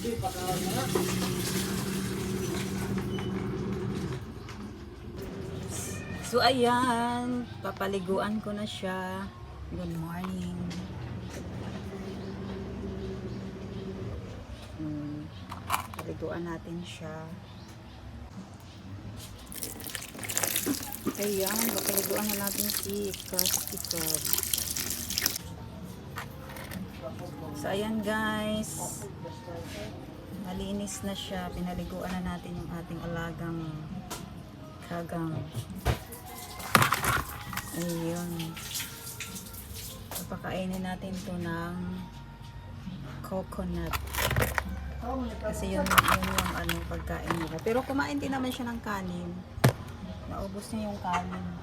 So ayan, papaliguan ko na siya. Good morning. Paliguan natin siya. Ayan, papaliguan na natin si Krusty Krab. So ayan guys, malinis na siya. Pinaliguan na natin yung ating alagang kagang. Ayun. Papakainin natin to ng coconut. Kasi yun yung ano, pagkain nila. Pero kumain din naman siya ng kanin. Naubos niya yung kanin.